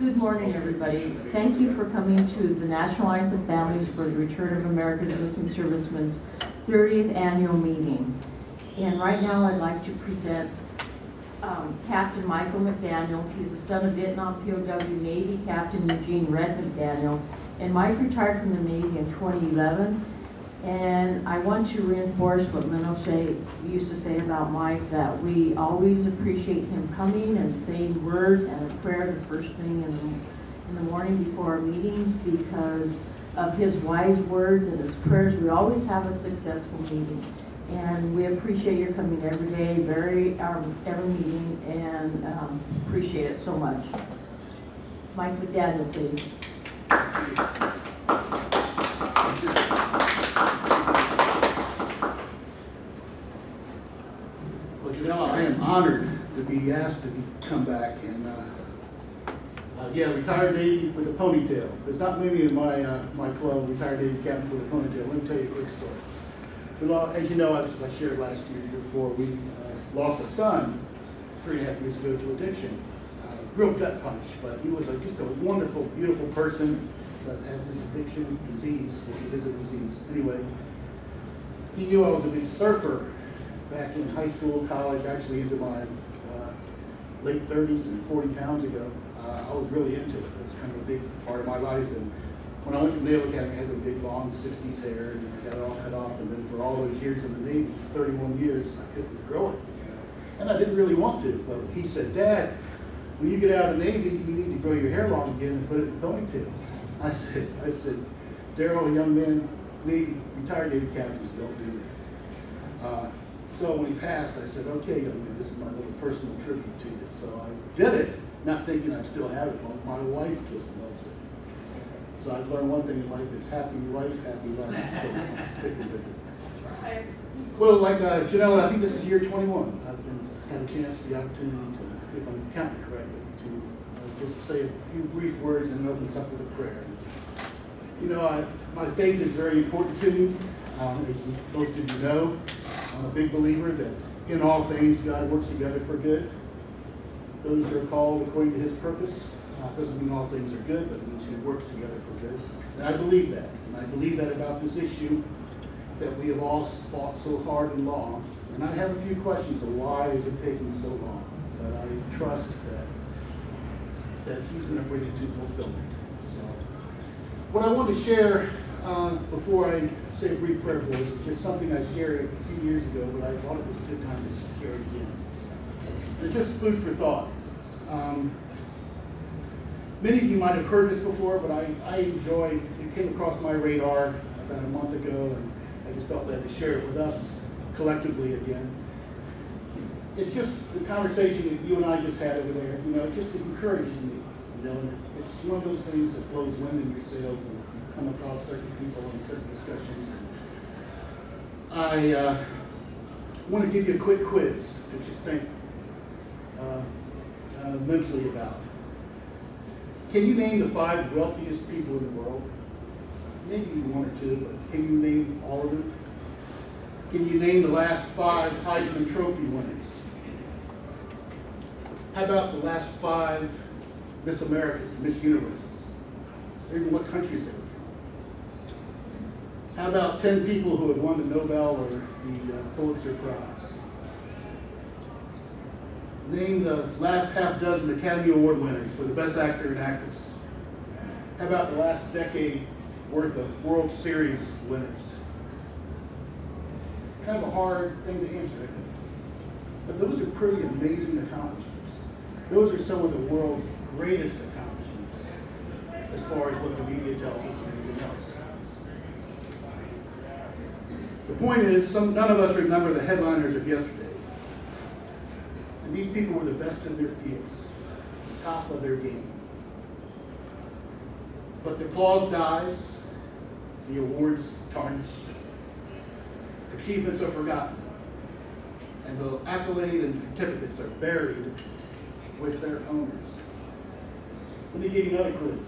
Good morning, everybody. Thank you for coming to the National Alliance of Families for the Return of America's Missing Servicemen's 30th Annual Meeting. And right now I'd like to present Captain Michael McDaniel. He's the son of Vietnam POW Navy Captain Eugene Red McDaniel. And Mike retired from the Navy in 2011. And I want to reinforce what Minnow used to say about Mike, that we always appreciate him coming and saying words and a prayer the first thing in the morning before our meetings. Because of his wise words and his prayers, we always have a successful meeting. And we appreciate your coming every day, every meeting, and appreciate it so much. Mike McDaniel, please. Well, Janelle, I am honored to be asked to come back, and retired Navy with a ponytail. There's not many in my club retired Navy captains with a ponytail. Let me tell you a quick story. Well, as you know, as I shared last year before, we lost a son 3.5 years ago to addiction. Real gut punch, but he was just a wonderful, beautiful person that had this addiction disease, which is a disease. Anyway, he knew I was a big surfer back in high school, college, actually into my late 30s and 40 pounds ago. I was really into it. That's kind of a big part of my life. And when I went to the Naval Academy, I had the big, long 60s hair, and I got it all cut off. And then for all those years in the Navy, 31 years, I couldn't grow it. And I didn't really want to. But he said, "Dad, when you get out of the Navy, you need to grow your hair long again and put it in a ponytail." I said, "Daryl, a young man, retired Navy captains don't do that." So when he passed, I said, "Okay, young man, this is my little personal tribute to you." So I did it, not thinking I'd still have it. My wife just loves it. So I've learned one thing in life: it's happy wife, happy life. So I'm sticking with it. Well, like Janelle, I think this is year 21. I've had a chance, the opportunity to, if I'm counting correctly, to just say a few brief words and open us up with a prayer. You know, my faith is very important to me. As most of you know, I'm a big believer that in all things God works together for good. Those who are called according to His purpose. Doesn't mean all things are good, but it means He works together for good. And I believe that. And I believe that about this issue that we have all fought so hard and long. And I have a few questions of why is it taking so long. But I trust that He's going to bring it to fulfillment. So, what I want to share before I say a brief prayer for us is just something I shared a few years ago, but I thought it was a good time to share it again. It's just food for thought. Many of you might have heard this before, but I enjoyed, it came across my radar about a month ago, and I just felt led to share it with us collectively again. It's just the conversation that you and I just had over there, you know, it just encourages me, you know, and it's one of those things that blows wind in your sails when you come across certain people and certain discussions. I want to give you a quick quiz to just think mentally about. Can you name the 5 wealthiest people in the world? Maybe 1 or 2, but can you name all of them? Can you name the last 5 Heisman Trophy winners? How about the last 5 Miss Americas, Miss Universes? Maybe what countries they were from? How about 10 people who have won the Nobel or the Pulitzer Prize? Name the last half dozen Academy Award winners for the Best Actor and Actress. How about the last decade worth of World Series winners? Kind of a hard thing to answer, but those are pretty amazing accomplishments. Those are some of the world's greatest accomplishments as far as what the media tells us and everything else. The point is, none of us remember the headliners of yesterday. And these people were the best in their fields, the top of their game. But the applause dies, the awards tarnish, achievements are forgotten, and the accolade and certificates are buried with their owners. Let me give you another quiz.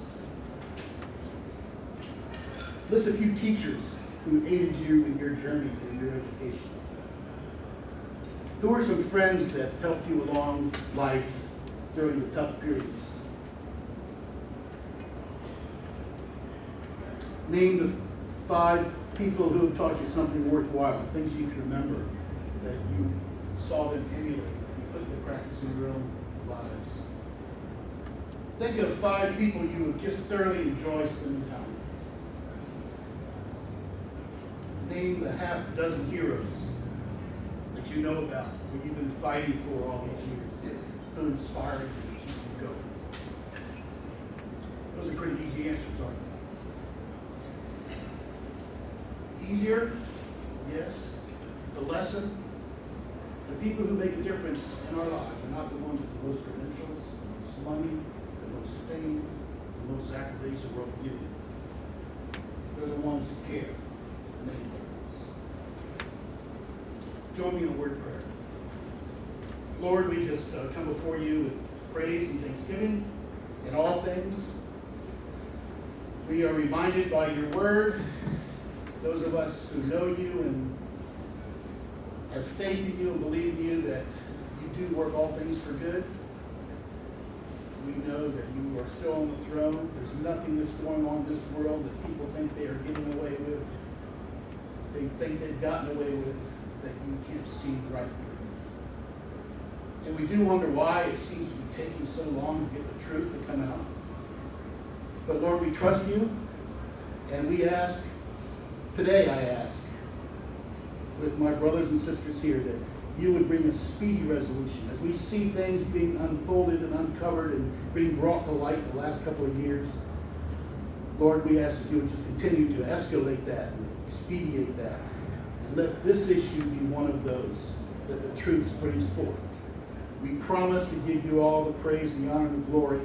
List a few teachers who aided you in your journey in your education. Who are some friends that helped you along life during the tough periods? Name the 5 people who have taught you something worthwhile, things you can remember that you saw them emulate, you put into practice in your own lives. Think of 5 people you would just thoroughly enjoy spending time with. Name the half dozen heroes that you know about, who you've been fighting for all these years, who inspired you to keep you going. Those are pretty easy answers, aren't they? Easier? Yes. The lesson? The people who make a difference in our lives are not the ones with the most credentials, the most money, the most fame, the most accolades the world gives you. They're the ones who care and make a difference. Join me in a word of prayer. Lord, we just come before you with praise and thanksgiving in all things. We are reminded by your word, those of us who know you and have faith in you and believe in you, that you do work all things for good. We know that you are still on the throne. There's nothing that's going on in this world that people think they are getting away with, they think they've gotten away with, that you can't see right through. And we do wonder why it seems to be taking so long to get the truth to come out. But Lord, we trust you, and we ask, today I ask, with my brothers and sisters here, that you would bring a speedy resolution. As we see things being unfolded and uncovered and being brought to light the last couple of years, Lord, we ask that you would just continue to escalate that and expedite that. And let this issue be one of those that the truth springs forth. We promise to give you all the praise and the honor and the glory.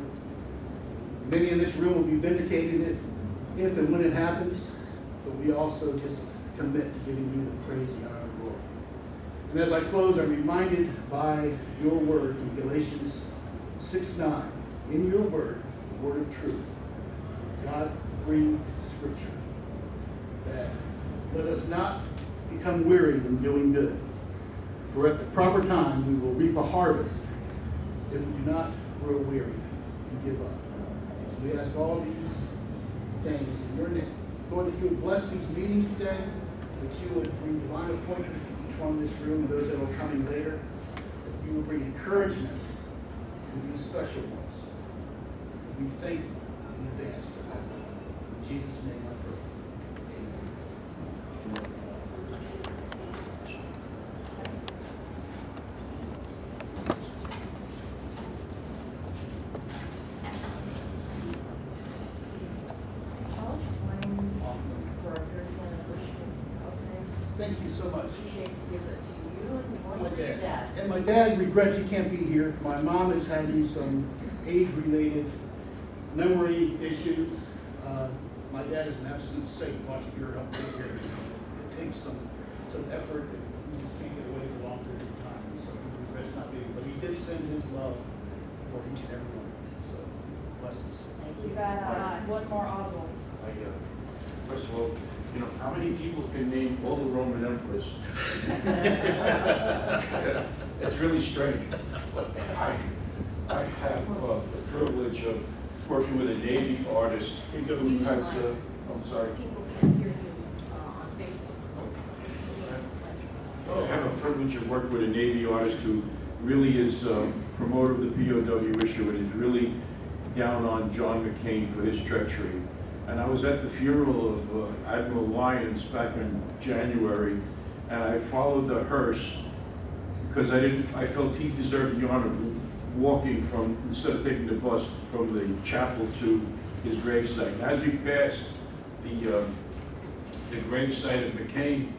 Many in this room will be vindicated if and when it happens, but we also just commit to giving you the praise, the honor, and glory. And as I close, I'm reminded by your word from Galatians 6:9. In your word, the word of truth, God breathed scripture, that let us not become weary in doing good, for at the proper time we will reap a harvest if we do not grow weary and give up. So we ask all these things in your name. Lord, that you would bless these meetings today, that you would bring divine appointment to each one in this room and those that are coming later, that you would bring encouragement to these special ones. We thank you in advance for that. In Jesus' name I pray. Amen. Thank you so much. Appreciate to give it to you and My your dad. And my dad regrets he can't be here. My mom is having some age-related memory issues. My dad is an absolute saint watching her help take care of him. It takes some effort, and you just can't get away for a long period of time. So he regrets not being here. But he did send his love for each and every one. So blessings. Thank you. You got one more Oswald. First of all, how many people can name all the Roman emperors? It's really strange. I have the privilege of working with a Navy artist who has, I'm sorry. People can't hear you on Facebook. I have a privilege of working with a Navy artist who really is a promoter of the POW issue and is really down on John McCain for his treachery. And I was at the funeral of Admiral Lyons back in January, and I followed the hearse because I felt he deserved the honor of walking from, instead of taking the bus from the chapel to his gravesite. And as we passed the gravesite of McCain,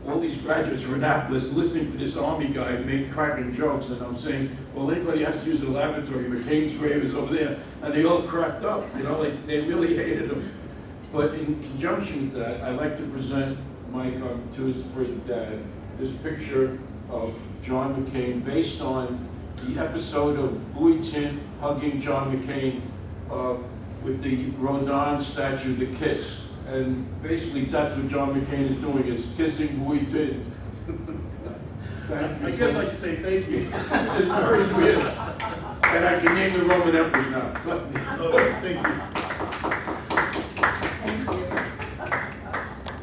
all these graduates from Annapolis listening to this Army guy make cracking jokes, and I'm saying, well, anybody has to use the lavatory, McCain's grave is over there, and they all cracked up, like they really hated him. But in conjunction with that, I'd like to present Mike for his dad, this picture of John McCain based on the episode of Bowie Tin hugging John McCain with the Rodin statue, The Kiss. And basically that's what John McCain is doing, is kissing Bowie Tin. I guess I should say thank you. It's very weird. And I can name the Roman emperors now. Oh, thank you.